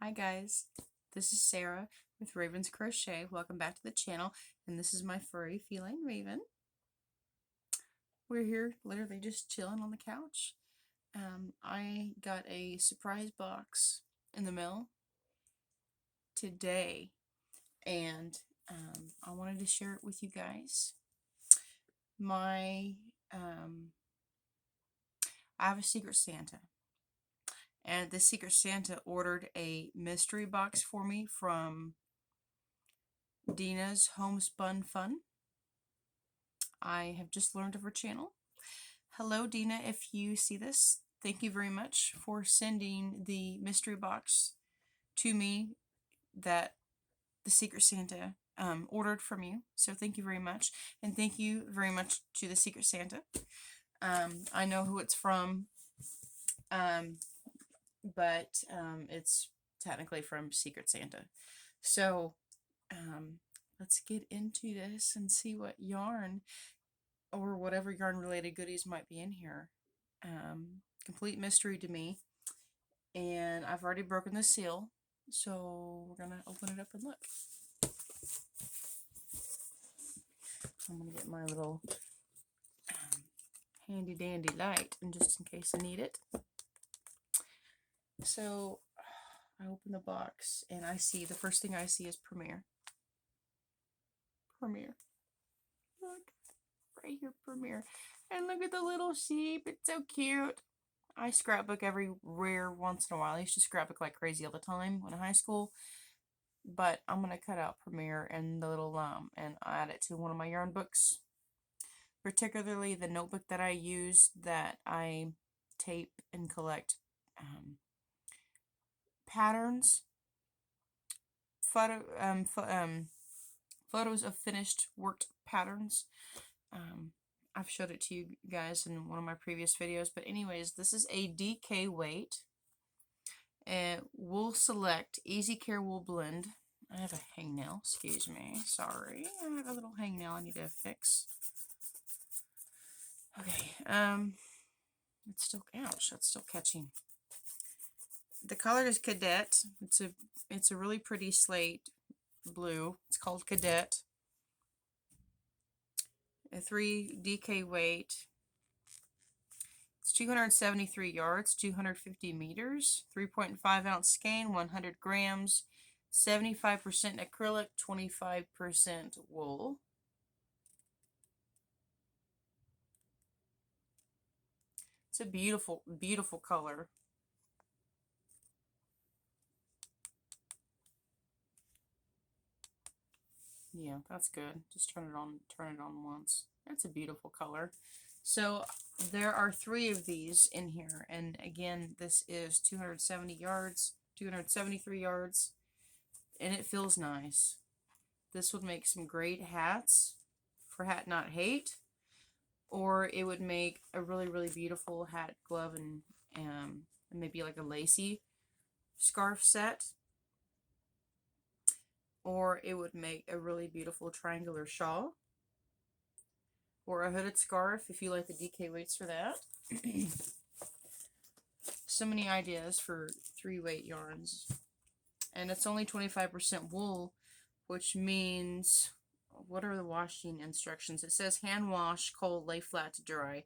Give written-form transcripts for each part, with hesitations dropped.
Hi guys, this is Sarah with Raven's Crochet. Welcome back to the channel, and this is my furry feline Raven. We're here literally just chilling on the couch. I got a surprise box in the mail today, and I wanted to share it with you guys. I have a Secret Santa, and the Secret Santa ordered a mystery box for me from Dina's Homespun Fun. I have just learned of her channel. Hello, Dina, if you see this, thank you very much for sending the mystery box to me that the Secret Santa ordered from you. So thank you very much. And thank you very much to the Secret Santa. I know who it's from, but it's technically from Secret Santa. So let's get into this and see what yarn or whatever yarn related goodies might be in here. Complete mystery to me, and I've already broken the seal, so we're gonna open it up and look. I'm gonna get my little handy dandy light, and just in case I need it. So I open the box and I see, the first thing I see is Premiere. Look right here, Premiere. And look at the little sheep, it's so cute. I scrapbook every rare once in a while. I used to scrapbook like crazy all the time when in high school, but I'm gonna cut out Premiere and the little and add it to one of my yarn books, particularly the notebook that I use that I tape and collect patterns, photos of finished worked patterns. I've showed it to you guys in one of my previous videos, but anyways, this is a DK weight wool select easy care wool blend. I have a hangnail, excuse me, sorry, I have a little hangnail I need to fix. Okay, it's still, ouch, that's still catching. The color is Cadet. It's a really pretty slate blue. It's called Cadet. A 3 DK weight. It's 273 yards, 250 meters, 3.5 ounce skein, 100 grams, 75% acrylic, 25% wool. It's a beautiful, beautiful color. Yeah, that's good. Just turn it on once. That's a beautiful color. So there are 3 of these in here, and again, this is 270 yards, 273 yards, and it feels nice. This would make some great hats for Hat Not Hate, or it would make a really, really beautiful hat, glove, and maybe like a lacy scarf set. Or it would make a really beautiful triangular shawl, or a hooded scarf if you like the DK weights for that. So many ideas for 3 weight yarns. And it's only 25% wool, which means, what are the washing instructions? It says hand wash, cold, lay flat to dry.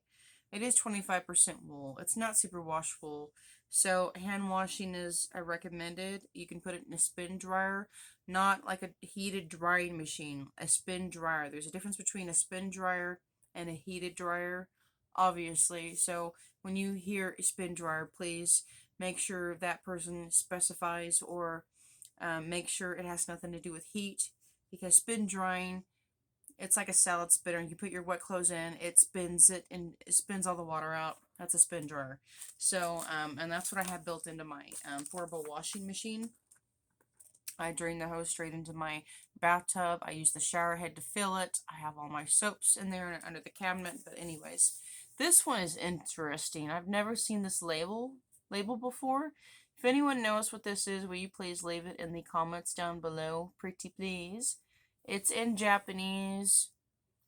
It is 25% wool. It's not super washable, so hand washing is recommended. You can put it in a spin dryer, not like a heated drying machine, a spin dryer. There's a difference between a spin dryer and a heated dryer, obviously. So when you hear a spin dryer, please make sure that person specifies, or make sure it has nothing to do with heat, because spin drying, it's like a salad spinner. You put your wet clothes in, it spins it, and it spins all the water out. That's a spin dryer. So, and that's what I have built into my portable washing machine. I drain the hose straight into my bathtub. I use the shower head to fill it. I have all my soaps in there under the cabinet. But anyways, this one is interesting. I've never seen this label before. If anyone knows what this is, will you please leave it in the comments down below, pretty please. It's in Japanese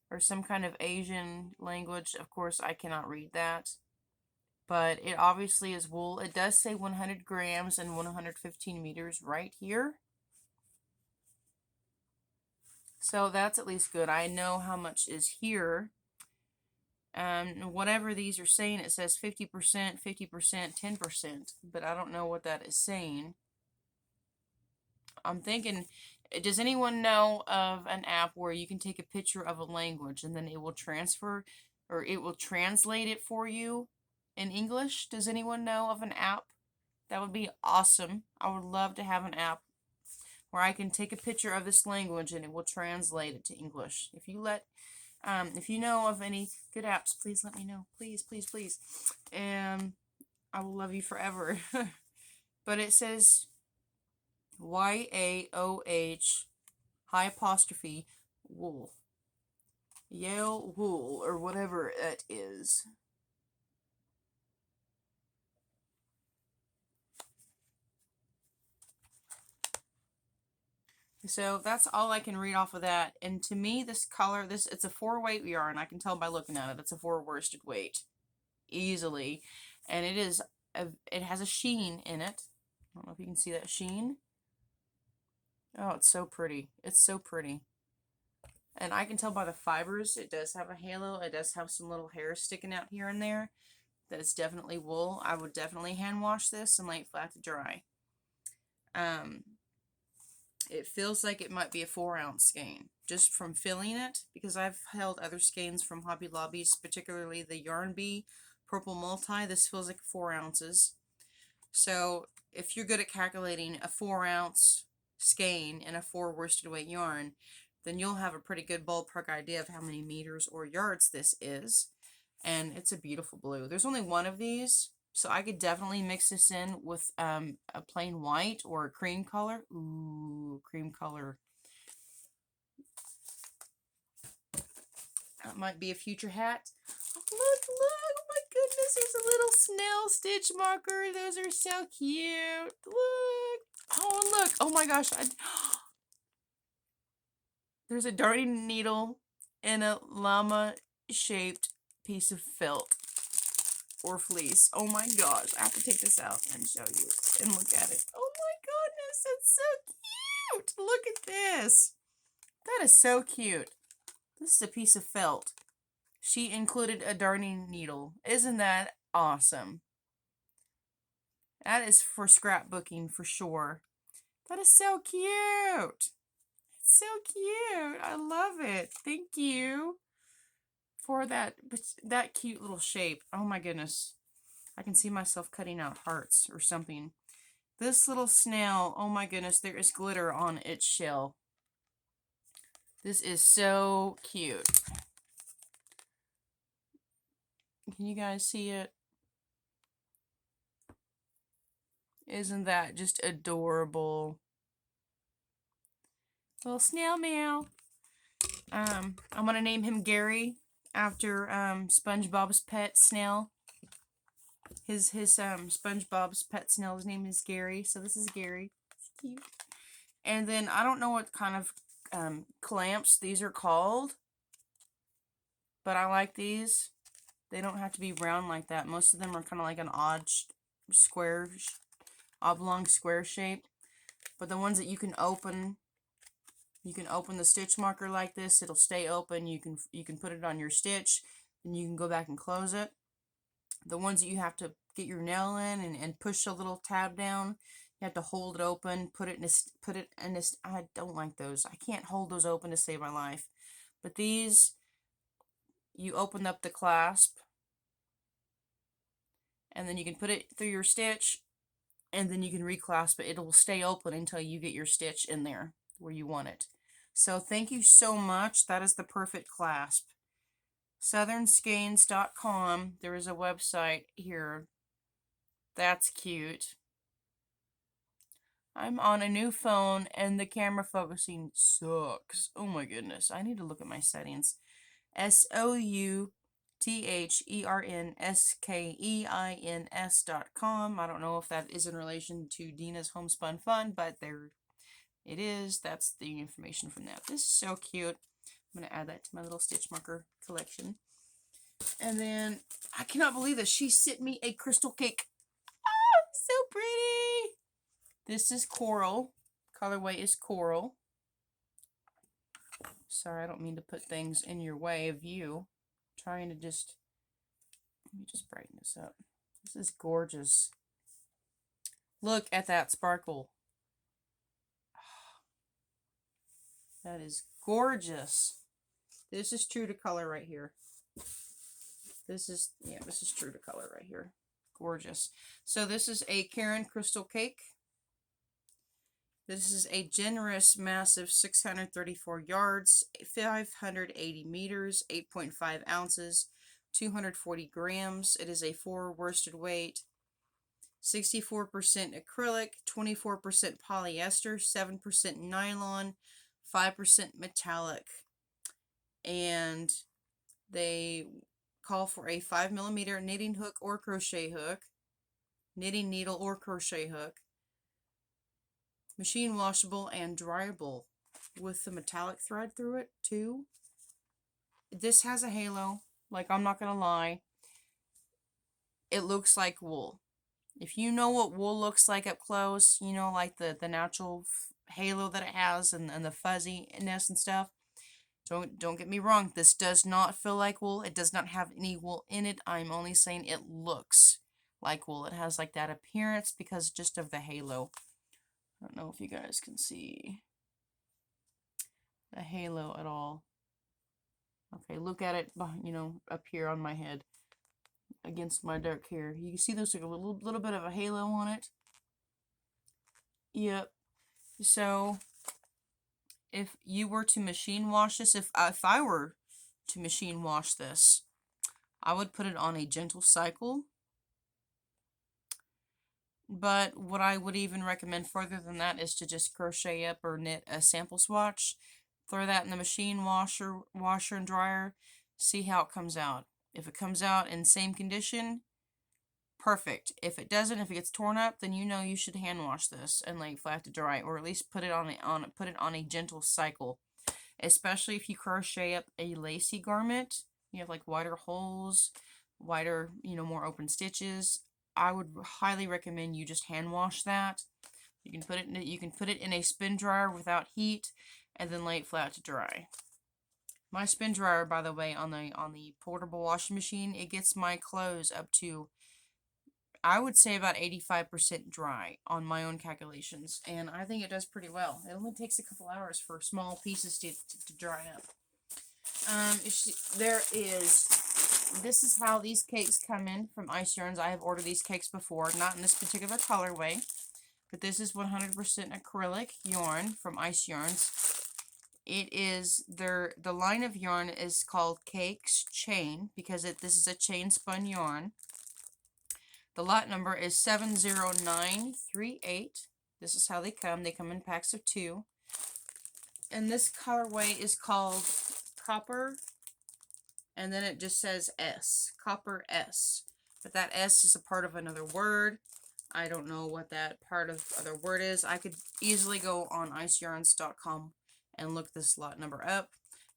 or some kind of Asian language. Of course, I cannot read that. but it obviously is wool. It does say 100 grams and 115 meters right here. So that's at least good. I know how much is here. Whatever these are saying, it says 50%, 50%, 10%, but I don't know what that is saying. I'm thinking, does anyone know of an app where you can take a picture of a language and then it will transfer, or it will translate it for you in English? Does anyone know of an app? That would be awesome. I would love to have an app where I can take a picture of this language and it will translate it to English. If you know of any good apps, please let me know. Please, please, please. And I will love you forever. But it says YAOH high apostrophe wool. Yale wool, or whatever it is. So that's all I can read off of that. And to me, this color, it's a 4-weight yarn. I can tell by looking at it. It's a 4 worsted weight. Easily. And it has a sheen in it. I don't know if you can see that sheen. Oh, it's so pretty. It's so pretty. And I can tell by the fibers, it does have a halo. It does have some little hairs sticking out here and there. That is definitely wool. I would definitely hand wash this and lay it flat to dry. It feels like it might be a 4-ounce skein just from filling it, because I've held other skeins from Hobby Lobbies, particularly the Yarn Bee Purple Multi. This feels like 4 ounces. So if you're good at calculating a 4-ounce skein in a 4 worsted weight yarn, then you'll have a pretty good ballpark idea of how many meters or yards this is. And it's a beautiful blue. There's only one of these, so I could definitely mix this in with a plain white or a cream color. Ooh, cream color. That might be a future hat. Oh, look, oh my goodness, there's a little snail stitch marker. Those are so cute. Look. Oh, look. Oh my gosh. There's a darning needle and a llama-shaped piece of felt or fleece. Oh my gosh. I have to take this out and show you and look at it. Oh my goodness, it's so cute. Look at this. That is so cute. This is a piece of felt. She included a darning needle. Isn't that awesome? That is for scrapbooking for sure. That is so cute. It's so cute. I love it. Thank you for that cute little shape. Oh my goodness. I can see myself cutting out hearts or something. This little snail, oh my goodness, there is glitter on its shell. This is so cute. Can you guys see it? Isn't that just adorable? Little snail meow. I'm gonna name him Gary after SpongeBob's pet snail. His SpongeBob's pet snail's name is Gary, so this is Gary. It's cute. And then I don't know what kind of clamps these are called, but I like these. They don't have to be round like that. Most of them are kind of like an odd square, oblong square shape. But the ones that you can open the stitch marker like this. It'll stay open. You can put it on your stitch, and you can go back and close it. The ones that you have to get your nail in and push a little tab down, you have to hold it open, put it in this. I don't like those. I can't hold those open to save my life. But these, you open up the clasp, and then you can put it through your stitch, and then you can reclasp it. It will stay open until you get your stitch in there where you want it. So thank you so much. That is the perfect clasp. southernskeins.com. There is a website here. That's cute. I'm on a new phone and the camera focusing sucks. Oh my goodness. I need to look at my settings. SOUTHERNSKEINS.com. I don't know if that is in relation to Dina's Homespun Fun, but there it is. That's the information from that. This is so cute. I'm going to add that to my little stitch marker collection. And then I cannot believe that she sent me a crystal cake. Oh, so pretty. This is coral. Colorway is coral. Sorry, I don't mean to put things in your way of you. I'm trying to just, let me just brighten this up. This is gorgeous. Look at that sparkle. That is gorgeous. This is true to color right here. This is, yeah, this is true to color right here. Gorgeous. So this is a Caron crystal cake. This is a generous, massive 634 yards, 580 meters, 8.5 ounces, 240 grams. It is a 4 worsted weight, 64% acrylic, 24% polyester, 7% nylon, 5% metallic. And they call for a 5mm knitting hook or crochet hook, knitting needle or crochet hook, machine washable and dryable with the metallic thread through it too. This has a halo, like, I'm not gonna lie, it looks like wool. If you know what wool looks like up close, you know, like the natural halo that it has and the fuzziness and stuff. Don't get me wrong, this does not feel like wool. It does not have any wool in it. I'm only saying it looks like wool. It has like that appearance because just of the halo. I don't know if you guys can see the halo at all. Okay, look at it, you know, up here on my head against my dark hair. You can see there's like a little bit of a halo on it. Yep. So if you were to machine wash this, if I were to machine wash this, I would put it on a gentle cycle. But what I would even recommend further than that is to just crochet up or knit a sample swatch. Throw that in the machine washer and dryer. See how it comes out. If it comes out in same condition, perfect. If it doesn't, if it gets torn up, then you know you should hand wash this and lay it flat to dry, or at least put it on a gentle cycle. Especially if you crochet up a lacy garment, you have like wider holes, wider, you know, more open stitches. I would highly recommend you just hand wash that. You can put it in a spin dryer without heat, and then lay it flat to dry. My spin dryer, by the way, on the portable washing machine, it gets my clothes up to, I would say, about 85% dry on my own calculations, and I think it does pretty well. It only takes a couple hours for small pieces to dry up. This is how these cakes come in from Ice Yarns. I have ordered these cakes before, not in this particular colorway, but this is 100% acrylic yarn from Ice Yarns. It is the line of yarn is called Cakes Chain because this is a chain spun yarn. The lot number is 70938. This is how they come. They come in packs of 2. And this colorway is called Copper, and then it just says S. Copper S. But that S is a part of another word. I don't know what that part of other word is. I could easily go on iceyarns.com and look this lot number up.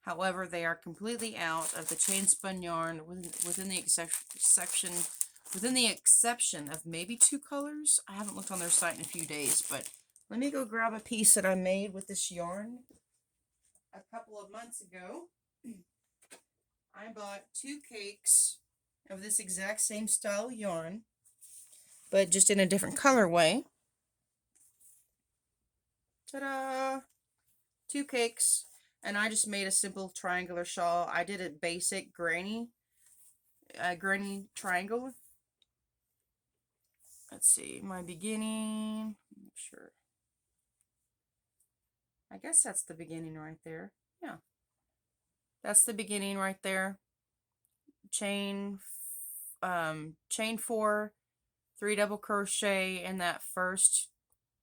However, they are completely out of the chain spun yarn within the exception of maybe 2 colors. I haven't looked on their site in a few days, but let me go grab a piece that I made with this yarn a couple of months ago. I bought 2 cakes of this exact same style yarn, but just in a different colorway. Ta-da! 2 cakes, and I just made a simple triangular shawl. I did a basic granny triangle. Let's see, my beginning, make sure. I guess that's the beginning right there. Yeah. That's the beginning right there. Chain 4, 3 double crochet in that first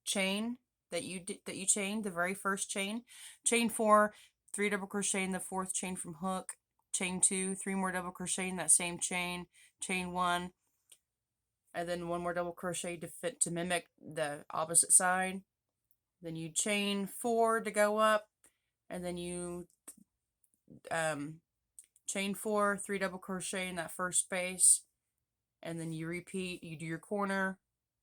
chain that you chained, the very first chain. Chain 4, 3 double crochet in the 4th chain from hook. Chain 2, 3 more double crochet in that same chain. Chain 1, and then 1 more double crochet to mimic the opposite side. Then you chain 4 to go up, and then you chain 4, 3 double crochet in that first space, and then you repeat, you do your corner,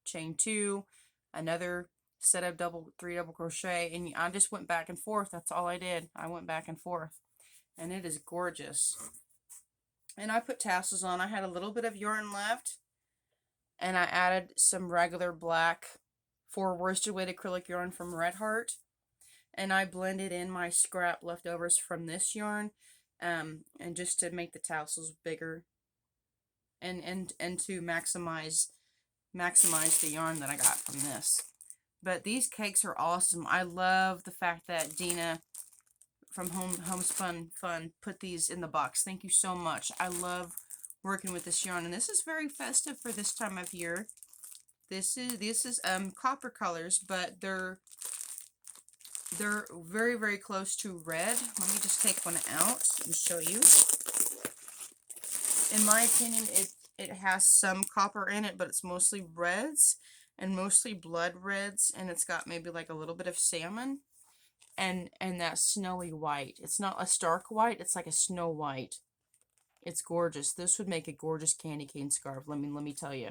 chain 2, another set of 3 double crochet, and I just went back and forth. That's all I did. I went back and forth, and it is gorgeous. And I put tassels on. I had a little bit of yarn left, and I added some regular black 4 worsted weight acrylic yarn from Red Heart, and I blended in my scrap leftovers from this yarn, and just to make the tassels bigger, and to maximize the yarn that I got from this. But these cakes are awesome. I love the fact that Dina from Homespun Fun put these in the box. Thank you so much. I love working with this yarn, and this is very festive for this time of year. This is copper colors, but they're very, very close to red. Let me just take one out and show you. In my opinion, it has some copper in it, but it's mostly reds and mostly blood reds, and it's got maybe like a little bit of salmon and that snowy white. It's not a stark white, it's like a snow white. It's gorgeous. This would make a gorgeous candy cane scarf. Let me tell you.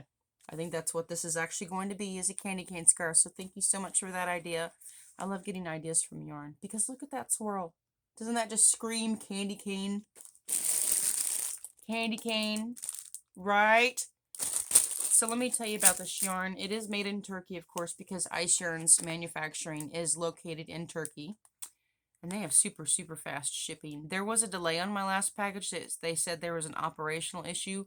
I think that's what this is actually going to be, is a candy cane scarf. So thank you so much for that idea. I love getting ideas from yarn, because look at that swirl. Doesn't that just scream candy cane? Candy cane, right? So let me tell you about this yarn. It is made in Turkey, of course, because Ice Yarn's manufacturing is located in Turkey. And they have super, super fast shipping. There was a delay on my last package. They said there was an operational issue,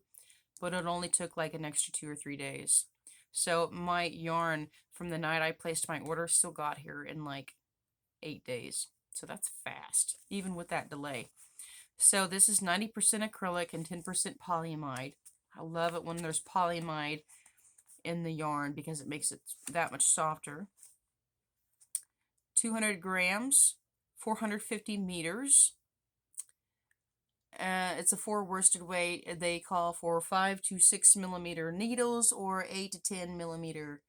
but it only took like an extra 2 or 3 days. So my yarn from the night I placed my order still got here in like 8 days. So that's fast, even with that delay. So this is 90% acrylic and 10% polyamide. I love it when there's polyamide in the yarn because it makes it that much softer. 200 grams, 450 meters. It's a 4 worsted weight. They call for 5 to 6 millimeter needles or 8 to 10 millimeter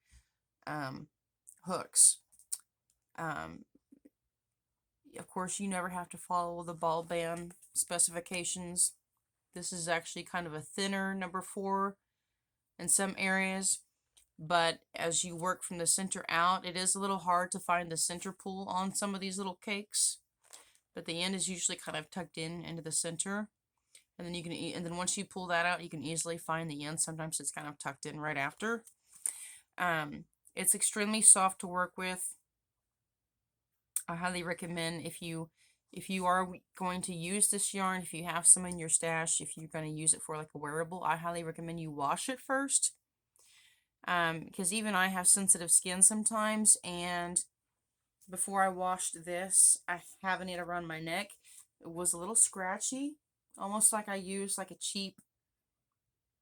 hooks. Of course, you never have to follow the ball band specifications. This is actually kind of a thinner number 4 in some areas, but as you work from the center out, it is a little hard to find the center pull on some of these little cakes, but the end is usually kind of tucked in into the center, and then you can and then once you pull that out, you can easily find the end. Sometimes it's kind of tucked in right after. It's extremely soft to work with. I highly recommend, if you are going to use this yarn, if you have some in your stash, if you're going to use it for like a wearable, I highly recommend you wash it first. Because even I have sensitive skin sometimes, and before I washed this, I having it around my neck, it was a little scratchy, almost like I used like a cheap,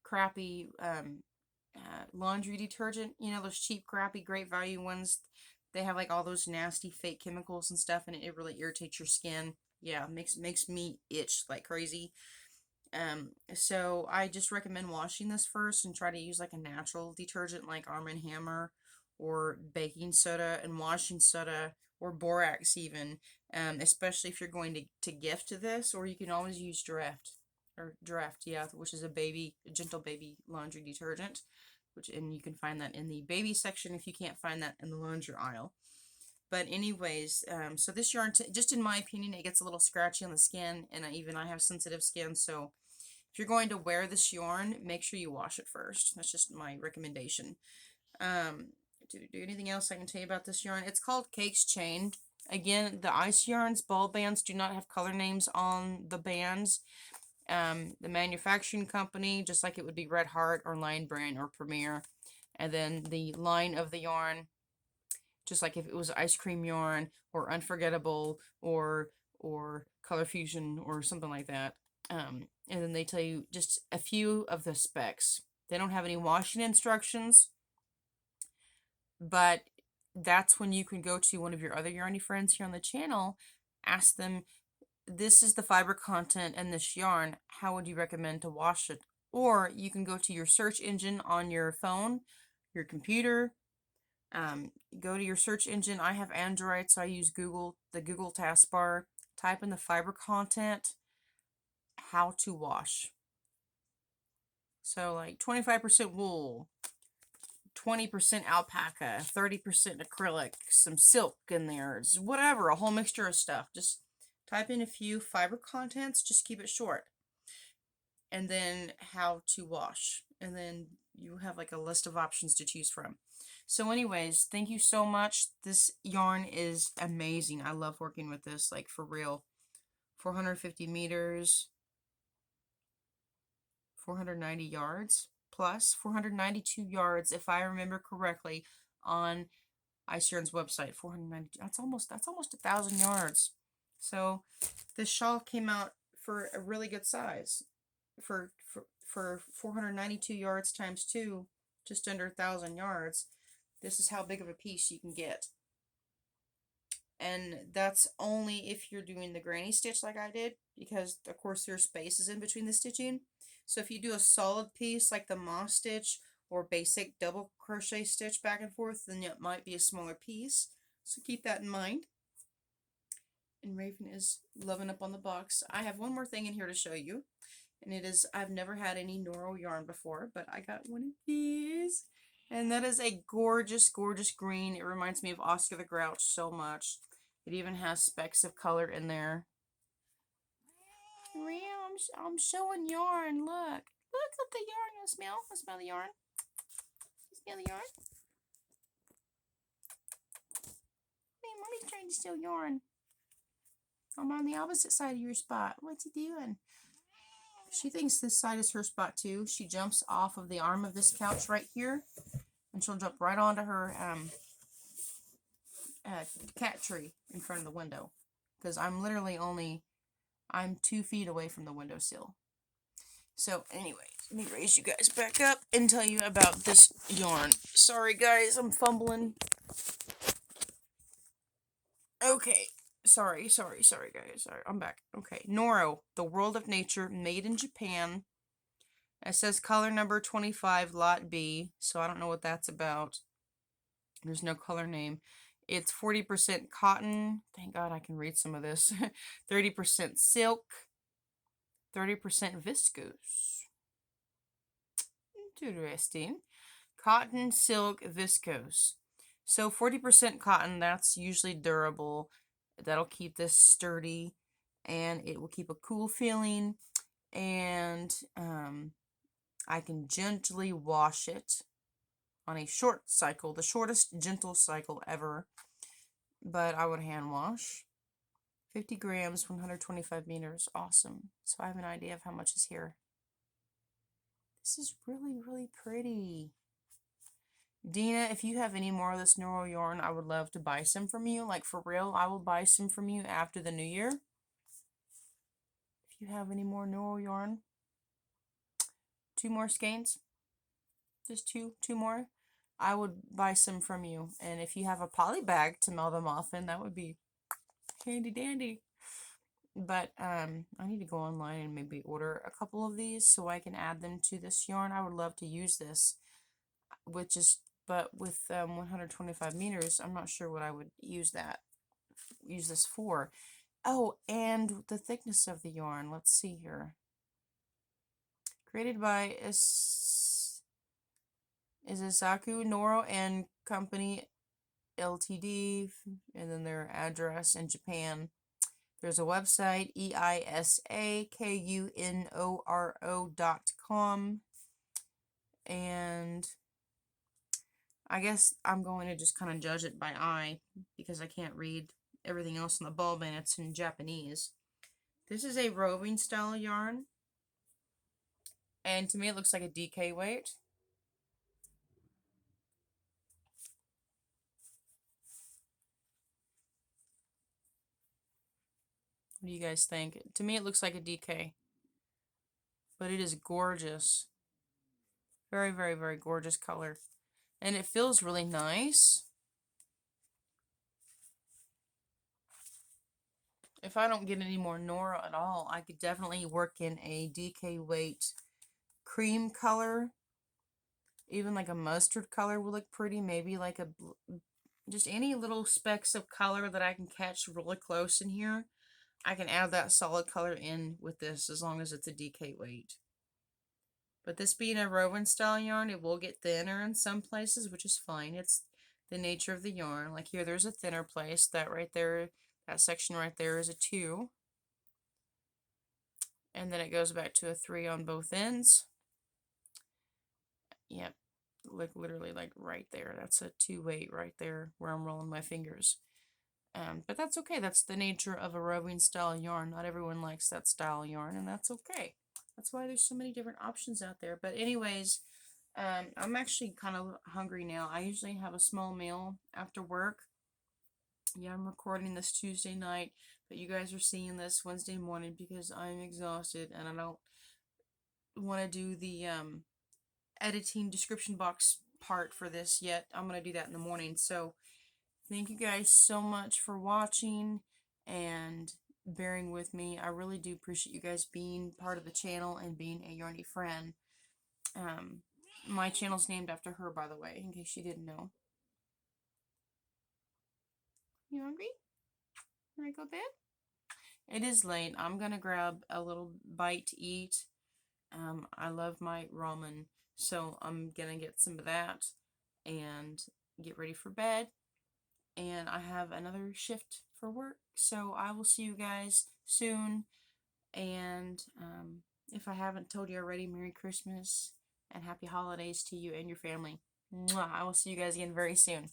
crappy laundry detergent. You know, those cheap, crappy, great value ones. They have like all those nasty fake chemicals and stuff, and it really irritates your skin. Yeah, makes me itch like crazy. So I just recommend washing this first and try to use like a natural detergent like Arm & Hammer or baking soda and washing soda or borax even, especially if you're going to gift this, or you can always use Draft, yeah, which is a gentle baby laundry detergent, and you can find that in the baby section if you can't find that in the laundry aisle. But anyways, so this yarn, just in my opinion, it gets a little scratchy on the skin, and I have sensitive skin, so if you're going to wear this yarn, make sure you wash it first. That's just my recommendation. Do anything else I can tell you about this yarn? It's called Cakes Chain. Again, the Ice Yarns ball bands do not have color names on the bands. The manufacturing company, just like it would be Red Heart or Lion Brand or Premier. And then the line of the yarn, just like if it was ice cream yarn or Unforgettable or Color Fusion or something like that. And then they tell you just a few of the specs. They don't have any washing instructions, but that's when you can go to one of your other yarny friends here on the channel, ask them, this is the fiber content in this yarn, how would you recommend to wash it? Or you can go to your search engine on your phone, your computer, go to your search engine. I have Android, so I use the Google taskbar, type in the fiber content, how to wash. So like 25% wool, 20% alpaca, 30% acrylic, some silk in there, whatever, a whole mixture of stuff. Just type in a few fiber contents, just keep it short. And then how to wash. And then you have like a list of options to choose from. So anyways, thank you so much. This yarn is amazing. I love working with this, like for real. 450 meters, 490 yards, plus 492 yards, if I remember correctly, on Ice Yarn's website. 490, that's almost 1,000 yards. So this shawl came out for a really good size. For 492 yards times 2, just under 1,000 yards. This is how big of a piece you can get. And that's only if you're doing the granny stitch like I did, because of course there's spaces in between the stitching. So if you do a solid piece like the moss stitch or basic double crochet stitch back and forth, then it might be a smaller piece. So keep that in mind. And Raven is loving up on the box. I have one more thing in here to show you. And it is, I've never had any Noro yarn before, but I got one of these. And that is a gorgeous, gorgeous green. It reminds me of Oscar the Grouch so much. It even has specks of color in there. I'm showing yarn. Look at the yarn. You smell? I smell the yarn. You smell the yarn? Hey, Mommy's trying to steal yarn. I'm on the opposite side of your spot. What's he doing? She thinks this side is her spot too. She jumps off of the arm of this couch right here, and she'll jump right onto her cat tree in front of the window, because I'm literally I'm 2 feet away from the windowsill. So anyway, let me raise you guys back up and tell you about this yarn. Sorry guys, I'm fumbling. Okay. Sorry guys. Sorry, I'm back. Okay, Noro, The World of Nature, made in Japan. It says color number 25, lot B, so I don't know what that's about. There's no color name. It's 40% cotton. Thank God I can read some of this. 30% silk, 30% viscose. Interesting. Cotton, silk, viscose. So 40% cotton, that's usually durable. That'll keep this sturdy, and it will keep a cool feeling, and I can gently wash it on a short cycle, the shortest gentle cycle ever, but I would hand wash. 50 grams, 125 meters, awesome. So I have an idea of how much is here. This is really, really pretty. Dina, if you have any more of this Noro yarn, I would love to buy some from you. Like, for real, I will buy some from you after the new year. If you have any more Noro yarn. 2 more skeins. Just two more. I would buy some from you. And if you have a poly bag to mail them off in, that would be handy dandy. But I need to go online and maybe order a couple of these so I can add them to this yarn. I would love to use this, but with 125 meters, I'm not sure what I would use this for. Oh, and the thickness of the yarn. Let's see here. Created by Isasaku Noro and Company Ltd, and then their address in Japan. There's a website, eisakunoro.com, and I guess I'm going to just kind of judge it by eye because I can't read everything else on the ball band. It's in Japanese. This is a roving style yarn, and to me it looks like a DK weight. What do you guys think? To me it looks like a DK, but it is gorgeous. Very, very, very gorgeous color. And it feels really nice. If I don't get any more Noro at all, I could definitely work in a DK weight cream color. Even like a mustard color will look pretty. Maybe like just any little specks of color that I can catch really close in here. I can add that solid color in with this as long as it's a DK weight. But this being a Rowan style yarn, it will get thinner in some places, which is fine. It's the nature of the yarn. Like here, there's a thinner place. That right there, that section right there is a 2. And then it goes back to a 3 on both ends. Yep, like literally like right there. That's a 2 weight right there where I'm rolling my fingers. But that's okay. That's the nature of a roving style yarn. Not everyone likes that style yarn, and that's okay. That's why there's so many different options out there. But anyways, I'm actually kind of hungry now. I usually have a small meal after work. Yeah, I'm recording this Tuesday night, but you guys are seeing this Wednesday morning because I'm exhausted and I don't want to do the editing description box part for this yet. I'm going to do that in the morning. So thank you guys so much for watching and bearing with me. I really do appreciate you guys being part of the channel and being a Yarny friend. My channel's named after her, by the way, in case you didn't know. You hungry? Wanna go to bed? It is late. I'm gonna grab a little bite to eat. I love my ramen, so I'm gonna get some of that and get ready for bed. And I have another shift for work, so I will see you guys soon. And if I haven't told you already, Merry Christmas and Happy Holidays to you and your family. Mwah! I will see you guys again very soon.